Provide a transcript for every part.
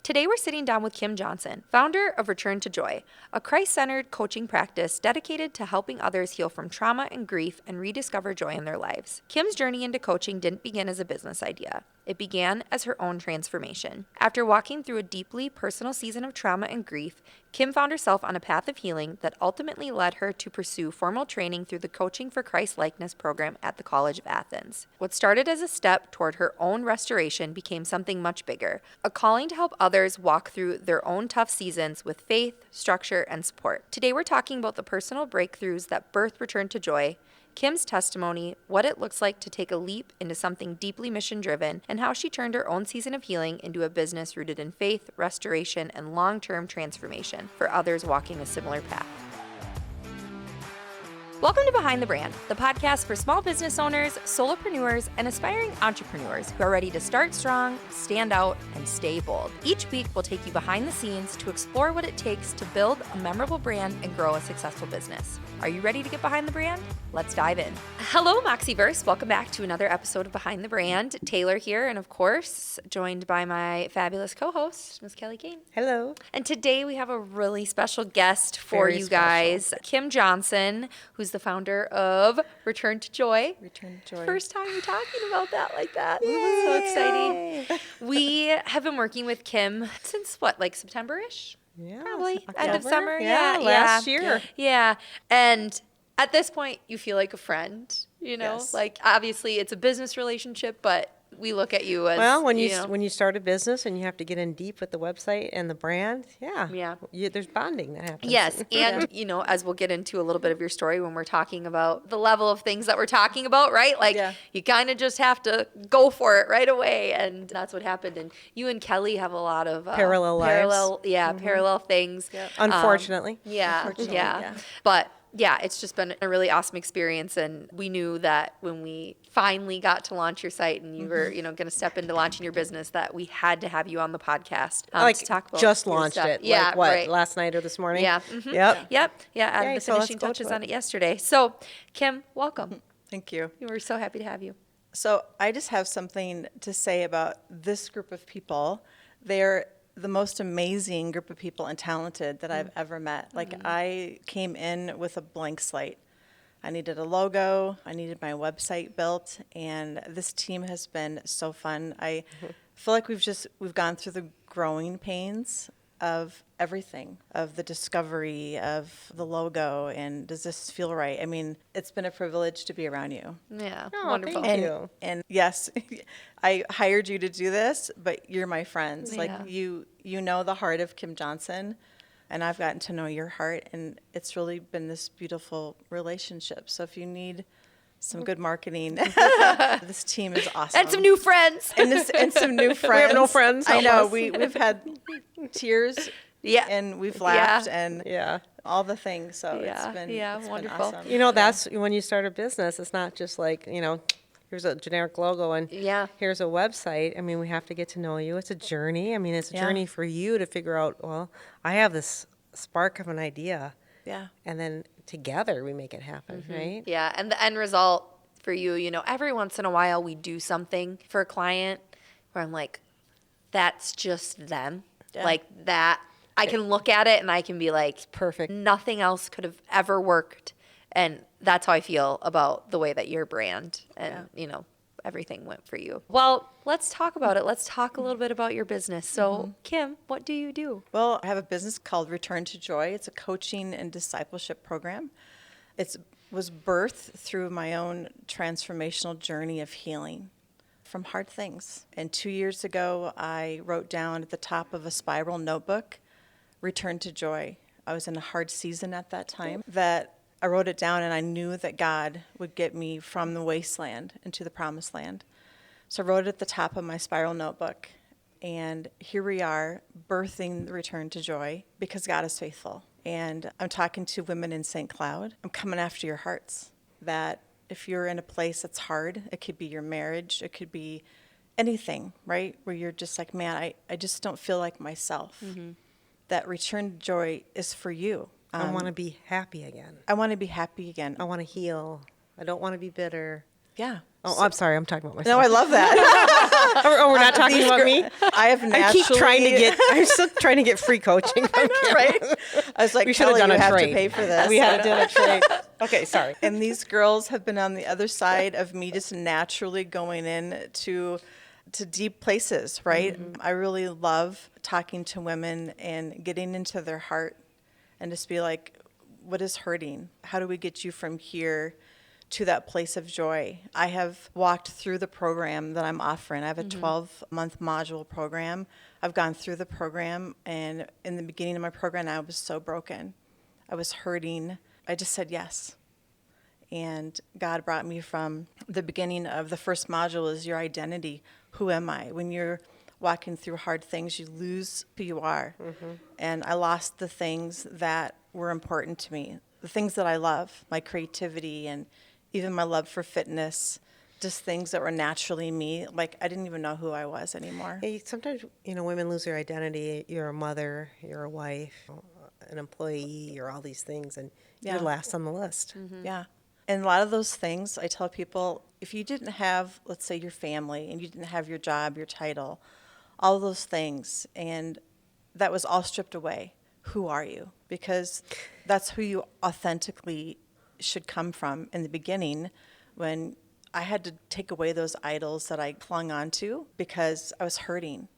Today we're sitting down with Kim Johnson, founder of Return to Joy, a Christ-centered coaching practice dedicated to helping others heal from trauma and grief and rediscover joy in their lives. Kim's journey into coaching didn't begin as a business idea. It began as her own transformation. After walking through a deeply personal season of trauma and grief, Kim found herself on a path of healing that ultimately led her to pursue formal training through the Coaching for Christ-Likeness program at the College of Athens. What started as a step toward her own restoration became something much bigger, a calling to help others walk through their own tough seasons with faith, structure, and support. Today we're talking about the personal breakthroughs that birthed Return to Joy, Kim's testimony, what it looks like to take a leap into something deeply mission-driven, and how she turned her own season of healing into a business rooted in faith, restoration, and long-term transformation for others walking a similar path. Welcome to Behind the Brand, the podcast for small business owners, solopreneurs, and aspiring entrepreneurs who are ready to start strong, stand out, and stay bold. Each week, we'll take you behind the scenes to explore what it takes to build a memorable brand and grow a successful business. Are you ready to get behind the brand? Let's dive in. Hello, Moxieverse. Welcome back to another episode of Behind the Brand. Taylor here, and of course, joined by my fabulous co-host, Ms. Kelly Kane. Hello. And today we have a really special guest for you guys, Kim Johnson, who's the founder of Return to Joy. Return to Joy. First time we're talking about that like that. Yay. So exciting. We have been working with Kim since what, like September-ish? Yeah. Probably. October. End of summer. Yeah, last year. Yeah. And at this point, you feel like a friend, you know? Yes. Like, obviously, it's a business relationship, but we look at you as, Well, when know. when you start a business and you have to get in deep with the website and the brand, Yeah. there's bonding that happens. Yes, and as we'll get into a little bit of your story when we're talking about the level of things that we're talking about, right? Like you kind of just have to go for it right away, and that's what happened. And you and Kelly have a lot of Parallel lives. Parallel things. Yep. Unfortunately. Yeah. But yeah, it's just been a really awesome experience, and we knew that when we finally got to launch your site and you were, going to step into launching your business, that we had to have you on the podcast to talk about just your launched stuff. it. Yeah, like what, right. Last night or this morning? Yeah. Mm-hmm. Yep. Yeah, added the So finishing let's go touches to on it yesterday. So, Kim, welcome. Thank you. We're so happy to have you. So I just have something to say about this group of people. They're the most amazing group of people and talented that I've ever met. Like, I came in with a blank slate. I needed a logo, I needed my website built, and this team has been so fun. I feel like we've gone through the growing pains of everything, of the discovery of the logo, and does this feel right? I mean, it's been a privilege to be around you. Yeah, Oh, wonderful. thank you. And yes, I hired you to do this, but you're my friends. Yeah. Like, you know the heart of Kim Johnson, and I've gotten to know your heart, and it's really been this beautiful relationship. So if you need some good marketing, this team is awesome. And some new friends. And some new friends. We have no friends. I know. almost. We've had tears. Yeah. And we've laughed and all the things. So Yeah. it's been Wonderful. Been awesome. That's when you start a business. It's not just like, here's a generic logo and here's a website. I mean, we have to get to know you. It's a journey. I mean, it's a journey for you to figure out, well, I have this spark of an idea. Yeah. And then together we make it happen, right? Yeah, and the end result for you, every once in a while we do something for a client where I'm like, that's just them. Yeah. Like that, I can look at it and I can be like, Perfect. nothing else could have ever worked. And that's how I feel about the way that your brand and, everything went for you. Well, let's talk about it. Let's talk a little bit about your business. So, Kim, what do you do? Well, I have a business called Return to Joy. It's a coaching and discipleship program. It was birthed through my own transformational journey of healing from hard things. And 2 years ago, I wrote down at the top of a spiral notebook, Return to Joy. I was in a hard season at that time that I wrote it down, and I knew that God would get me from the wasteland into the promised land. So I wrote it at the top of my spiral notebook. And here we are, birthing the Return to Joy, because God is faithful. And I'm talking to women in St. Cloud. I'm coming after your hearts. That if you're in a place that's hard, it could be your marriage, it could be anything, right? Where you're just like, man, I just don't feel like myself. That Return to Joy is for you. I want to be happy again. I want to be happy again. I want to heal. I don't want to be bitter. Yeah. Oh, I'm sorry. I'm talking about No, myself. I love that. Oh, we're not talking about me? I have naturally... I'm still trying to get free coaching from Kim. Right? I was like, We should have Kelly, done you a have trade. to pay for this. We had to do a trade. Okay, sorry. And these girls have been on the other side of me just naturally going in to deep places, right? I really love talking to women and getting into their heart and just be like, what is hurting? How do we get you from here to that place of joy? I have walked through the program that I'm offering. I have a 12-month module program. I've gone through the program, and in the beginning of my program, I was so broken. I was hurting. I just said yes. And God brought me from the beginning of the first module is your identity. Who am I? When you're walking through hard things, you lose who you are. And I lost the things that were important to me, the things that I love, my creativity and even my love for fitness, just things that were naturally me. Like, I didn't even know who I was anymore. Hey, sometimes, women lose their identity. You're a mother, you're a wife, an employee, you're all these things, and you're last on the list. Yeah. And a lot of those things, I tell people, if you didn't have, let's say, your family, and you didn't have your job, your title, all of those things, and that was all stripped away, who are you? Because that's who you authentically should come from in the beginning, when I had to take away those idols that I clung onto because I was hurting.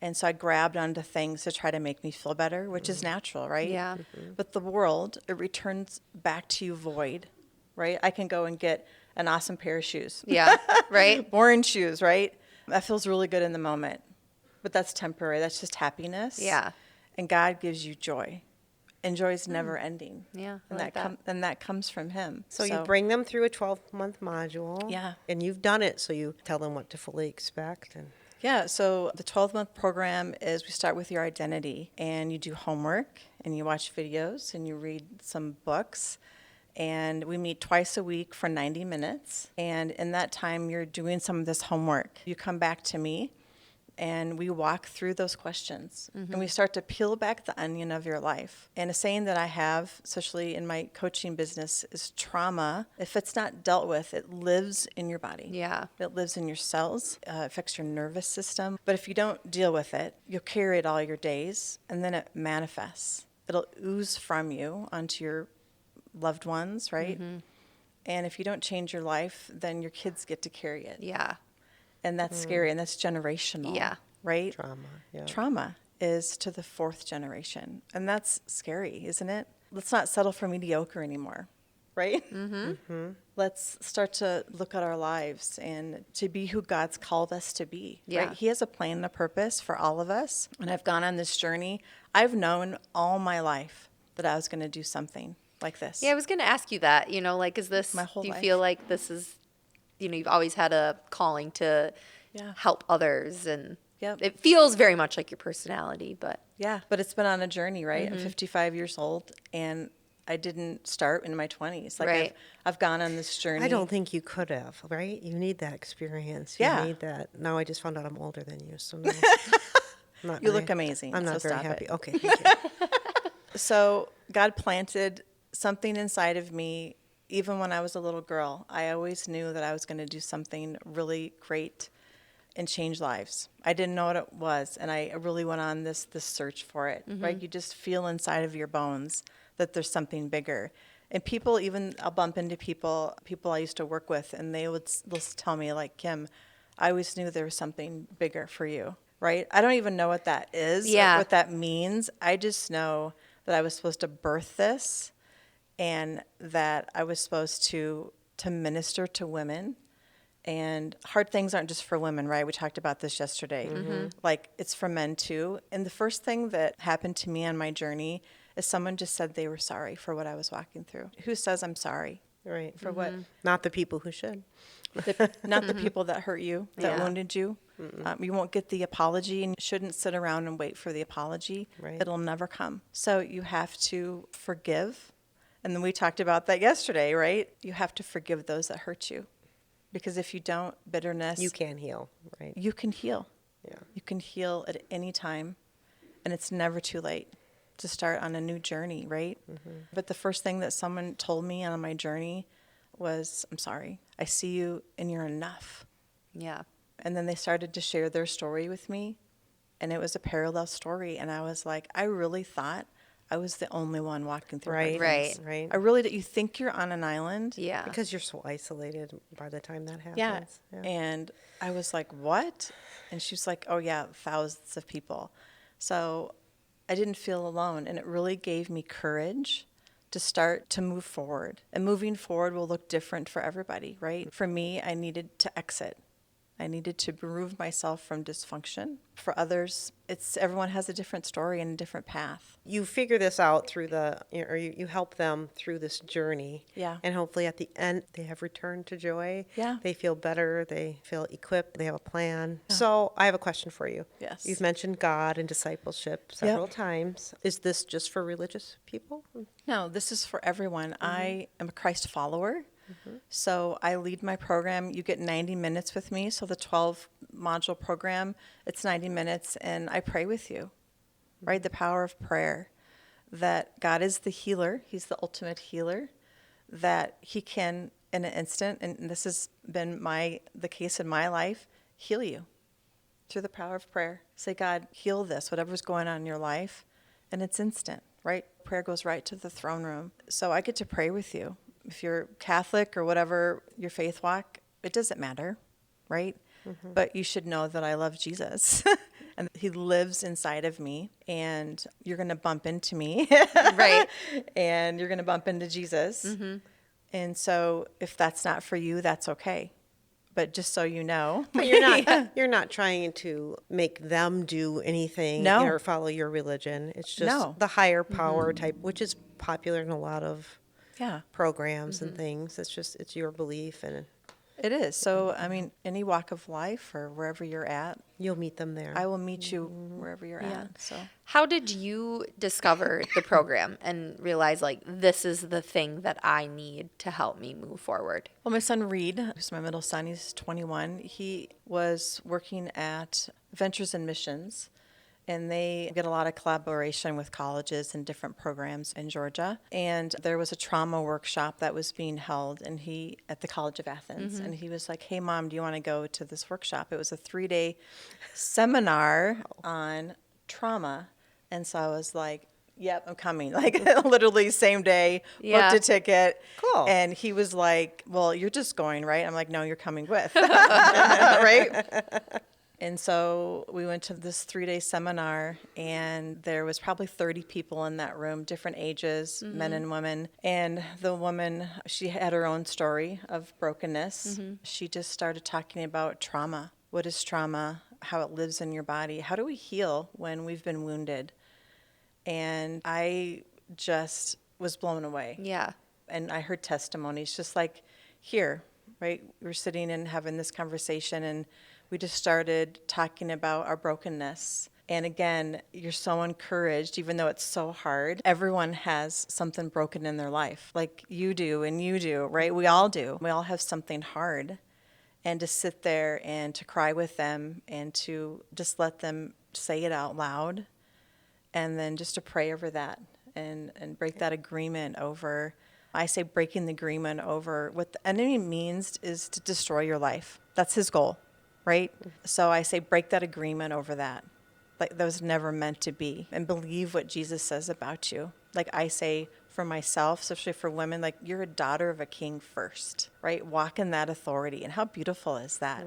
And so I grabbed onto things to try to make me feel better, which is natural, right? Yeah. But the world, it returns back to you void, right? I can go and get an awesome pair of shoes. Yeah, right? Orange shoes, right? That feels really good in the moment. But that's temporary. That's just happiness. Yeah. And God gives you joy. And joy is never ending. Yeah, I And like that. and that comes from Him. So you bring them through a 12-month module. Yeah. And you've done it, so you tell them what to fully expect. And Yeah, so the 12-month program is we start with your identity, and you do homework, and you watch videos, and you read some books, and we meet twice a week for 90 minutes, and in that time, you're doing some of this homework. You come back to me, and we walk through those questions, and we start to peel back the onion of your life. And a saying that I have, especially in my coaching business, is trauma, if it's not dealt with, it lives in your body. Yeah. It lives in your cells, affects your nervous system. But if you don't deal with it, you'll carry it all your days, and then it manifests. It'll ooze from you onto your loved ones, right? And if you don't change your life, then your kids get to carry it. Yeah. And that's scary, and that's generational. Yeah. Right? trauma, yeah. Trauma is to the 4th generation. And that's scary, isn't it? Let's not settle for mediocre anymore, right? Let's start to look at our lives and to be who God's called us to be. Yeah. Right? He has a plan and a purpose for all of us. And I've gone on this journey. I've known all my life that I was going to do something like this. Yeah, I was going to ask you that, like, is this, My whole do you life. feel like this is, you've always had a calling to help others, and Yep. it feels very much like your personality, but Yeah, but it's been on a journey, right? I'm 55 years old, and I didn't start in my 20s. Like, Right. I've gone on this journey. I don't think you could have, right? You need that experience. Yeah. You need that. Now I just found out I'm older than you, so no. I'm not You very- look amazing, I'm not so very stop happy. it. Okay, thank you. So God planted something inside of me even when I was a little girl. I always knew that I was going to do something really great and change lives. I didn't know what it was, and I really went on this search for it, right? You just feel inside of your bones that there's something bigger. And people, even I'll bump into people I used to work with, and they'll tell me, like, Kim, I always knew there was something bigger for you, right? I don't even know what that is, Yeah. or what that means. I just know that I was supposed to birth this, and that I was supposed to minister to women. And hard things aren't just for women, right? We talked about this yesterday. Like, it's for men too. And the first thing that happened to me on my journey is someone just said they were sorry for what I was walking through. Who says I'm sorry? Right. For what? Not the people who should. Not the people that hurt you, that Yeah. wounded you. You won't get the apology, and you shouldn't sit around and wait for the apology. Right. It'll never come. So you have to forgive. And then we talked about that yesterday, right? You have to forgive those that hurt you. Because if you don't, bitterness, You can heal, right? you can heal. Yeah. You can heal at any time, and it's never too late to start on a new journey, right? But the first thing that someone told me on my journey was, I'm sorry, I see you and you're enough. Yeah. And then they started to share their story with me, and it was a parallel story. And I was like, I really thought I was the only one walking through hard things. Right. I really did. You think you're on an island? Yeah. Because you're so isolated by the time that Yeah. happens. And I was like, what? And she was like, oh, yeah, thousands of people. So I didn't feel alone. And it really gave me courage to start to move forward. And moving forward will look different for everybody, right? For me, I needed to exit. I needed to remove myself from dysfunction. For others, everyone has a different story and a different path. You figure this out through or you help them through this journey. Yeah. And hopefully at the end, they have returned to joy. Yeah. They feel better. They feel equipped. They have a plan. Yeah. So I have a question for you. Yes. You've mentioned God and discipleship several times. Is this just for religious people? No, this is for everyone. Mm-hmm. I am a Christ follower. Mm-hmm. So I lead my program. You get 90 minutes with me. So the 12-module program, it's 90 minutes, and I pray with you, right? The power of prayer, that God is the healer. He's the ultimate healer, that he can, in an instant, and this has been the case in my life, heal you through the power of prayer. Say, God, heal this, whatever's going on in your life, and it's instant, right? Prayer goes right to the throne room. So I get to pray with you. If you're Catholic or whatever your faith walk, it doesn't matter, right? Mm-hmm. But you should know that I love Jesus and he lives inside of me, and you're going to bump into me. Right. And you're going to bump into Jesus. Mm-hmm. And so if that's not for you, that's okay. But just so you know. But you're not trying to make them do anything or follow your religion. It's just the higher power type, which is popular in a lot of programs and things. It's your belief, and it is. So I mean, any walk of life or wherever you're at, you'll meet them there. I will meet you wherever you're at. So how did you discover the program and realize like this is the thing that I need to help me move forward? Well, my son Reed, who's my middle son, he's 21. He was working at Ventures and Missions. And they get a lot of collaboration with colleges and different programs in Georgia. And there was a trauma workshop that was being held at the College of Athens. Mm-hmm. And he was like, hey, Mom, do you want to go to this workshop? It was a 3-day seminar on trauma. And so I was like, yep, I'm coming. Like literally same day, booked a ticket. Cool. And he was like, well, you're just going, right? I'm like, no, you're coming with. Right? And so we went to this 3-day seminar, and there was probably 30 people in that room, different ages, men and women. And the woman, she had her own story of brokenness. Mm-hmm. She just started talking about trauma. What is trauma? How it lives in your body? How do we heal when we've been wounded? And I just was blown away. Yeah. And I heard testimonies just like here, right? We were sitting and having this conversation, and we just started talking about our brokenness. And again, you're so encouraged, even though it's so hard. Everyone has something broken in their life, like you do and you do, right? We all do. We all have something hard. And to sit there and to cry with them and to just let them say it out loud, and then just to pray over that and break that agreement over. I say breaking the agreement over what the enemy means is to destroy your life. That's his goal. Right? So I say break that agreement over that. Like that was never meant to be. And believe what Jesus says about you. Like I say for myself, especially for women, like you're a daughter of a king first, right? Walk in that authority. And how beautiful is that?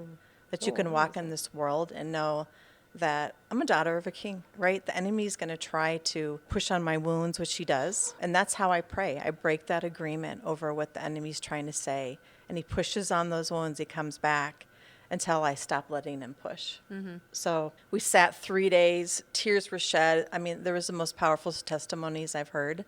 That you can walk in this world and know that I'm a daughter of a king, right? The enemy is going to try to push on my wounds, which he does. And that's how I pray. I break that agreement over what the enemy's trying to say. And he pushes on those wounds. He comes back until I stopped letting him push. Mm-hmm. So we sat 3 days, tears were shed. I mean, there was the most powerful testimonies I've heard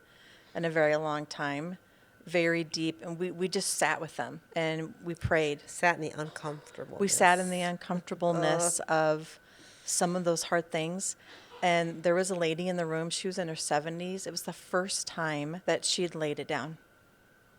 in a very long time, very deep. And we just sat with them and we prayed. Sat in the uncomfortableness. We sat in the uncomfortableness of some of those hard things. And there was a lady in the room, she was in her 70s. It was the first time that she had laid it down.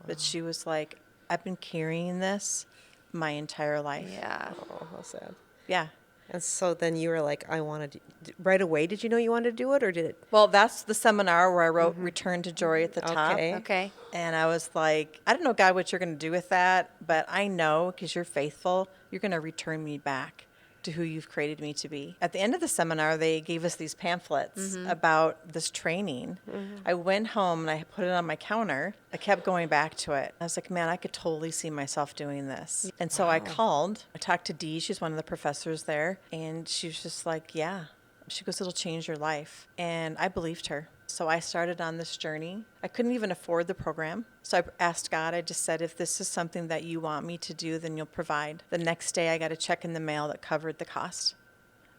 Wow. But she was like, I've been carrying this my entire life. Yeah. Oh, how sad. Yeah. And so then you were like, I want to right away. Did you know you wanted to do it, or did it? Well, that's the seminar where I wrote Return to Joy at the top. Okay. And I was like, I don't know, God, what you're going to do with that, but I know because you're faithful, you're going to return me back to who you've created me to be. At the end of the seminar, they gave us these pamphlets about this training. I went home and I put it on my counter. I kept going back to it. I was like, man, I could totally see myself doing this. And so I called. I talked to Dee. She's one of the professors there. And she was just like, yeah. She goes, it'll change your life. And I believed her. So I started on this journey. I couldn't even afford the program. So I asked God, I just said, if this is something that you want me to do, then you'll provide. The next day I got a check in the mail that covered the cost.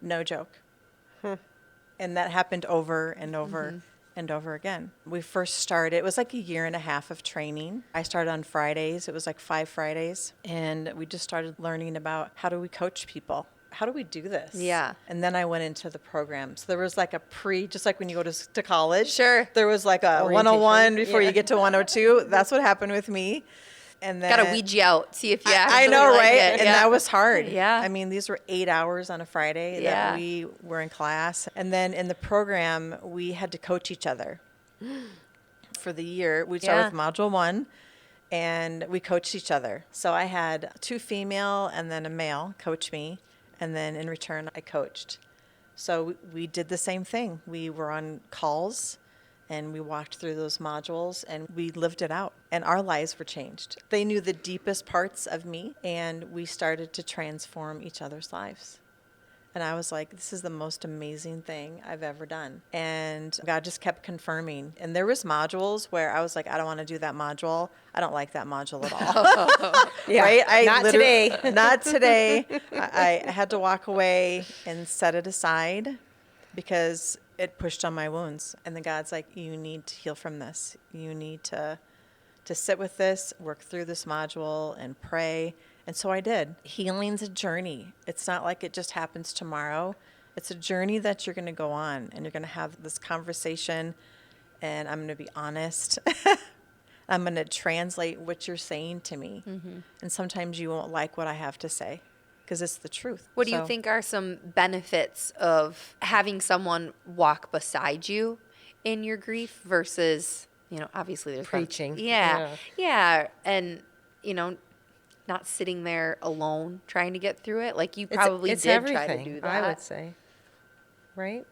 No joke. And that happened over and over and over again. We first started, it was like a year and a half of training. I started on Fridays. It was like 5 Fridays. And we just started learning about how do we coach people? How do we do this? Yeah. And then I went into the program. So there was like a just like when you go to college. Sure. There was like a 101 before you get to 102. That's what happened with me. And then Got to weed you out, see if you I know, like right? it. And that was hard. Yeah. I mean, these were 8 hours on a Friday that we were in class. And then in the program, we had to coach each other for the year. We'd start with module 1. And we coached each other. So I had 2 female and then a male coach me. And then in return, I coached. So we did the same thing. We were on calls and we walked through those modules and we lived it out. And our lives were changed. They knew the deepest parts of me and we started to transform each other's lives. And I was like, this is the most amazing thing I've ever done. And God just kept confirming. And there was modules where I was like, I don't want to do that module. I don't like that module at all. Right? Not today. Not today. I had to walk away and set it aside because it pushed on my wounds. And then God's like, you need to heal from this. You need to sit with this, work through this module, and pray. And so I did. Healing's a journey. It's not like it just happens tomorrow. It's a journey that you're going to go on, and you're going to have this conversation, and I'm going to be honest. I'm going to translate what you're saying to me. And sometimes you won't like what I have to say because it's the truth. What do you think are some benefits of having someone walk beside you in your grief versus, obviously there's Preaching. Yeah. And, not sitting there alone trying to get through it. Like you probably it's did everything, try to do that. I would say. Right?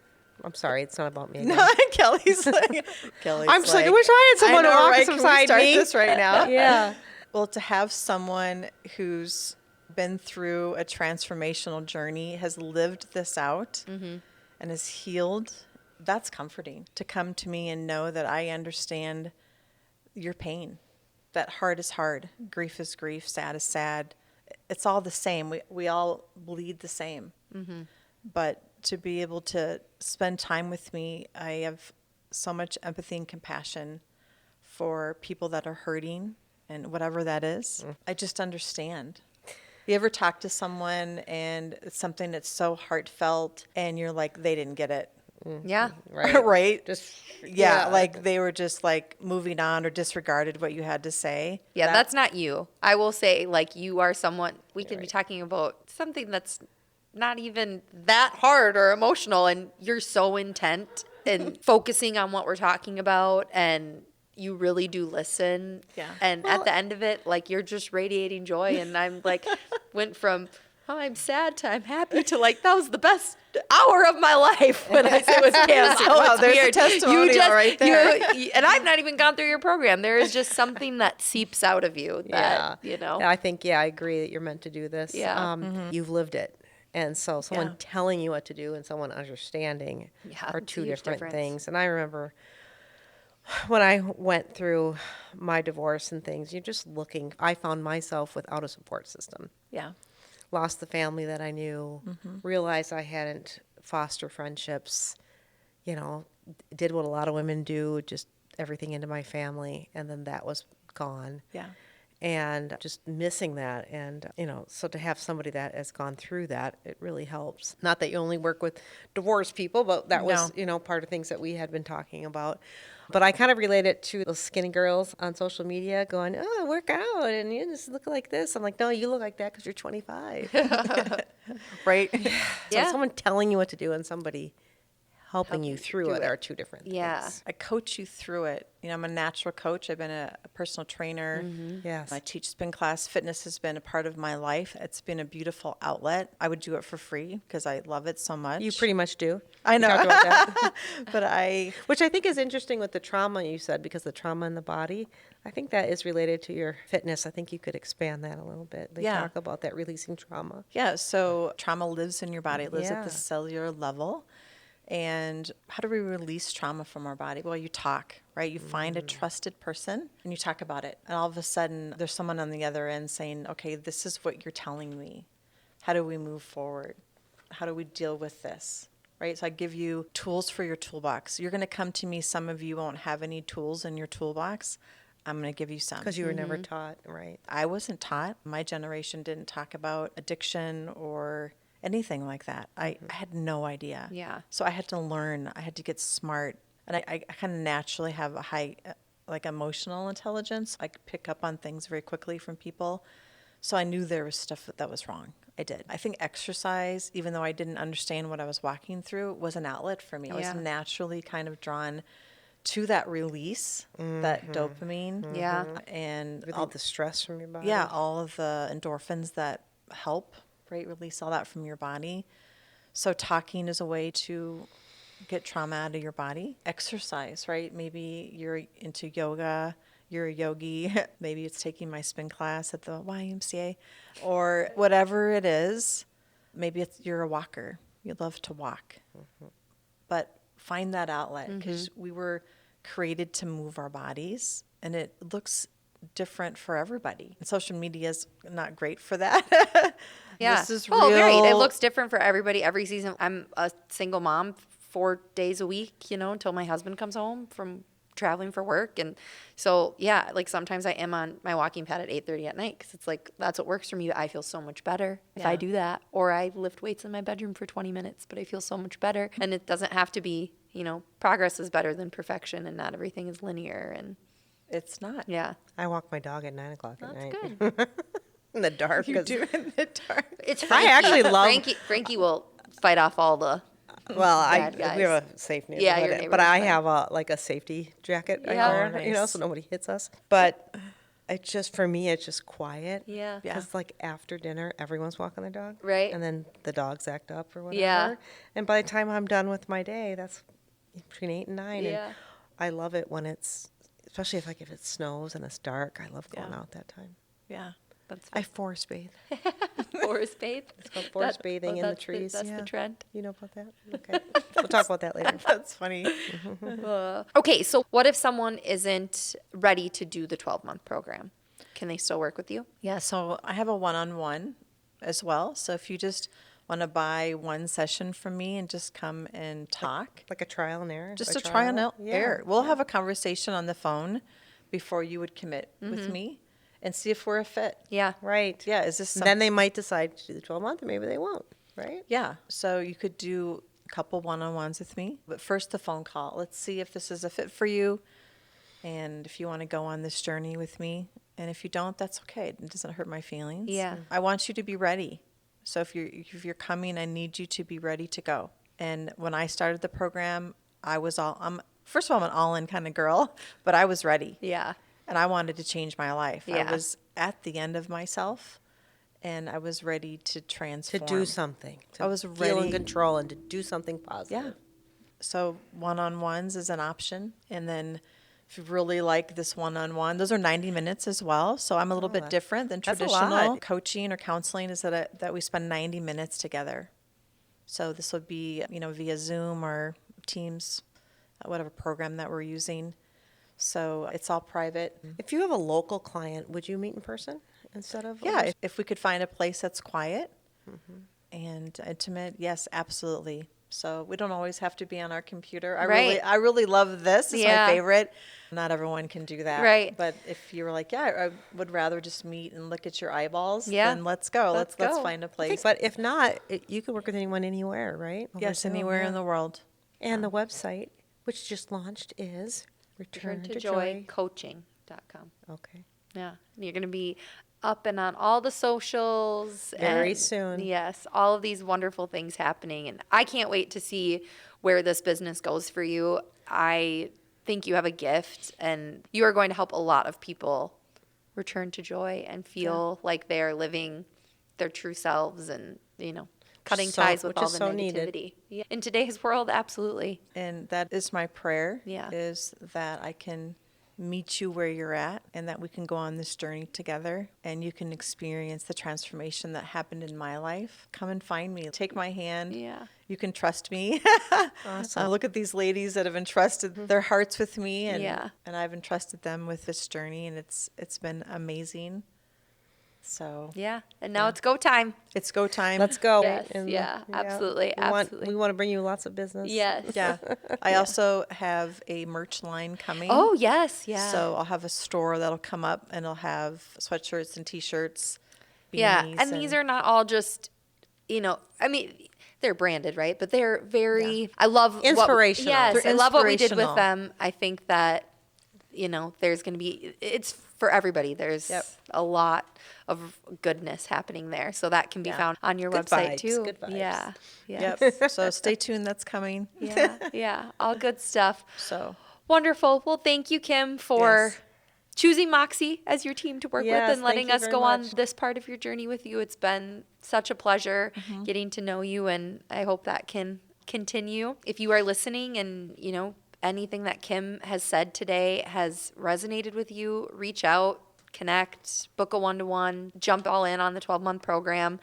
I'm sorry, it's not about me. No, Kelly's like, I'm just like, I wish I had someone to walk beside me. Can we start this right now? Yeah. Well, to have someone who's been through a transformational journey, has lived this out, and is healed, that's comforting. To come to me and know that I understand your pain. That hard is hard, grief is grief, sad is sad. It's all the same. We all bleed the same. But to be able to spend time with me, I have so much empathy and compassion for people that are hurting and whatever that is. I just understand. You ever talk to someone and it's something that's so heartfelt and you're like, they didn't get it? Yeah. Right. Right? Just Like they were just like moving on or disregarded what you had to say. Yeah, that's not you. I will say, like, you are someone, we could be talking about something that's not even that hard or emotional, and you're so intent and focusing on what we're talking about, and you really do listen. Yeah. And at the end of it, like, you're just radiating joy, and I'm like, went from, oh, I'm sad to I'm happy to like, that was the best hour of my life when I sit with Kim. So Wow, it's there's a weird. testimonial right there. And I've not even gone through your program. There is just something that seeps out of you that, Yeah, I think, I agree that you're meant to do this. Yeah. You've lived it. And so someone telling you what to do and someone understanding are two different things. And I remember when I went through my divorce and things, you're just looking, I found myself without a support system. Yeah. Lost the family that I knew, realized I hadn't fostered friendships, did what a lot of women do, just everything into my family, and then that was gone. Yeah. and just missing that. And, so to have somebody that has gone through that, it really helps. Not that you only work with divorced people, but that was, part of things that we had been talking about. But I kind of relate it to those skinny girls on social media going, oh, work out and you just look like this. I'm like, no, you look like that because you're 25. Right? So someone telling you what to do and somebody helping you through it are two different things. I coach you through it. I'm a natural coach. I've been a personal trainer. Yes. I teach spin class. Fitness has been a part of my life. It's been a beautiful outlet. I would do it for free because I love it so much. You pretty much do. I know. We talked about that. But which I think is interesting with the trauma you said, because the trauma in the body, I think that is related to your fitness. I think you could expand that a little bit. They talk about that releasing trauma. Yeah. So trauma lives in your body. It lives at the cellular level. And how do we release trauma from our body? Well, you talk, right? You find a trusted person and you talk about it. And all of a sudden, there's someone on the other end saying, okay, this is what you're telling me. How do we move forward? How do we deal with this? Right? So I give you tools for your toolbox. You're going to come to me. Some of you won't have any tools in your toolbox. I'm going to give you some. Because you were never taught, right? I wasn't taught. My generation didn't talk about addiction or anything like that. I had no idea. Yeah. So I had to learn. I had to get smart. And I kind of naturally have a high, emotional intelligence. I could pick up on things very quickly from people. So I knew there was stuff that was wrong. I did. I think exercise, even though I didn't understand what I was walking through, was an outlet for me. I was naturally kind of drawn to that release, that dopamine. Yeah. And all the stress from your body. Yeah, all of the endorphins that help, right? Release all that from your body. So talking is a way to get trauma out of your body. Exercise, right? Maybe you're into yoga, you're a yogi. Maybe it's taking my spin class at the YMCA or whatever it is. Maybe you're a walker. You love to walk. But find that outlet because we were created to move our bodies and it looks different for everybody. And social media is not great for that. Yeah. This is real. Oh, great. It looks different for everybody every season. I'm a single mom 4 days a week, until my husband comes home from traveling for work. And so, sometimes I am on my walking pad at 8:30 at night because it's like, that's what works for me. I feel so much better if I do that. Or I lift weights in my bedroom for 20 minutes, but I feel so much better. And it doesn't have to be, progress is better than perfection and not everything is linear. And it's not. Yeah. I walk my dog at 9 o'clock at night. That's good. In the dark. You do in the dark. It's I actually love... Frankie will fight off all the bad guys. We have a safe neighborhood. Yeah, your neighborhood's but I fine. have a safety jacket I Yeah. wear, Oh, nice. so nobody hits us. But it's just, for me, it's just quiet. Yeah. Yeah. Because after dinner, everyone's walking their dog. Right. And then the dogs act up or whatever. Yeah. And by the time I'm done with my day, that's between 8 and 9. Yeah. And I love it when it's, especially if it snows and it's dark, I love going Yeah. out that time. Yeah. That's I forest bathe. forest bathe. It's called forest bathing in the trees. That's yeah. the trend. You know about that? Okay. We'll talk about that later. That's funny. Okay, so what if someone isn't ready to do the 12-month program? Can they still work with you? Yeah, so I have a one-on-one as well. So if you just want to buy one session from me and just come and talk. Like a trial and error? Just a trial and Yeah. error. We'll have a conversation on the phone before you would commit with me and see if we're a fit. Yeah. Right. Yeah, is this And then they might decide to do the 12-month, or maybe they won't, right? Yeah, so you could do a couple one-on-ones with me, but first the phone call. Let's see if this is a fit for you and if you want to go on this journey with me. And if you don't, that's okay. It doesn't hurt my feelings. Yeah. I want you to be ready. So if you're coming, I need you to be ready to go. And when I started the program, first of all, I'm an all-in kind of girl, but I was ready. Yeah. And I wanted to change my life. Yeah. I was at the end of myself, and I was ready to transform. To do something. To I was feel ready. in control and to do something positive. Yeah. So one-on-ones is an option. And then if you really like this one-on-one, those are 90 minutes as well. So I'm a little bit different than that's a traditional lot. coaching or counseling is that we spend 90 minutes together. So this would be, via Zoom or Teams, whatever program that we're using. So it's all private. If you have a local client, would you meet in person instead of? Yeah, if we could find a place that's quiet and intimate, yes, absolutely. So we don't always have to be on our computer. Right. I really love this. It's Yeah. my favorite. Not everyone can do that. Right. But if you were like, yeah, I would rather just meet and look at your eyeballs, Yeah. then let's go. Let's Let's go. find a place. But if not, you can work with anyone anywhere, right? Over Yes, Zoom, anywhere yeah. in the world. And the website, which just launched, is returntojoycoaching.com. Okay. Yeah. You're going to be up and on all the socials. Very and soon. Yes. All of these wonderful things happening. And I can't wait to see where this business goes for you. I think you have a gift and you are going to help a lot of people return to joy and feel like they're living their true selves and, cutting ties with which all is the so needed. negativity. Yeah. In today's world, absolutely. And that is my prayer, Yeah. is that I can meet you where you're at and that we can go on this journey together and you can experience the transformation that happened in my life. Come and find me. Take my hand. Yeah. You can trust me. Awesome. Look at these ladies that have entrusted their hearts with me and Yeah. and I've entrusted them with this journey and it's been amazing. So Yeah. And now it's go time. it's go time. Let's go. Yes, yeah, absolutely, absolutely. We want to bring you lots of business. Yes. Yeah. I also have a merch line coming. Oh, yes. Yeah. So I'll have a store that'll come up and it'll have sweatshirts and t-shirts. Yeah. beanies, And these are not all just, they're branded, right? But they're very, I love Inspirational. Yes. They're I love what we did with inspirational. them. I think that, there's going to be, it's for everybody. There's Yep. a lot of goodness happening there. So that can be Yeah. found on your Good website vibes, too. good vibes. Yeah. Yeah. Yep. So stay tuned. That's coming. Yeah. Yeah. All good stuff. So Wonderful. Well, thank you, Kim, for Yes. choosing Moxie as your team to work with Yes, and letting thank you us very go on much. this part of your journey with you. It's been such a pleasure Mm-hmm. getting to know you, and I hope that can continue. If you are listening and, anything that Kim has said today has resonated with you, reach out, connect, book a one-to-one, jump all in on the 12-month program.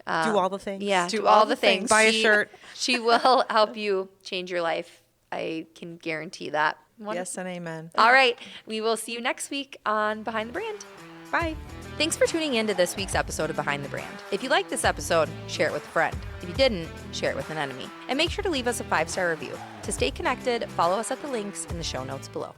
Do all the things. Yeah, Do do all all the the things. things. Buy a shirt. She will help you change your life. I can guarantee that. yes and amen. All right. We will see you next week on Behind the Brand. Bye. Thanks for tuning in to this week's episode of Behind the Brand. If you liked this episode, share it with a friend. If you didn't, share it with an enemy. And make sure to leave us a 5-star review. To stay connected, follow us at the links in the show notes below.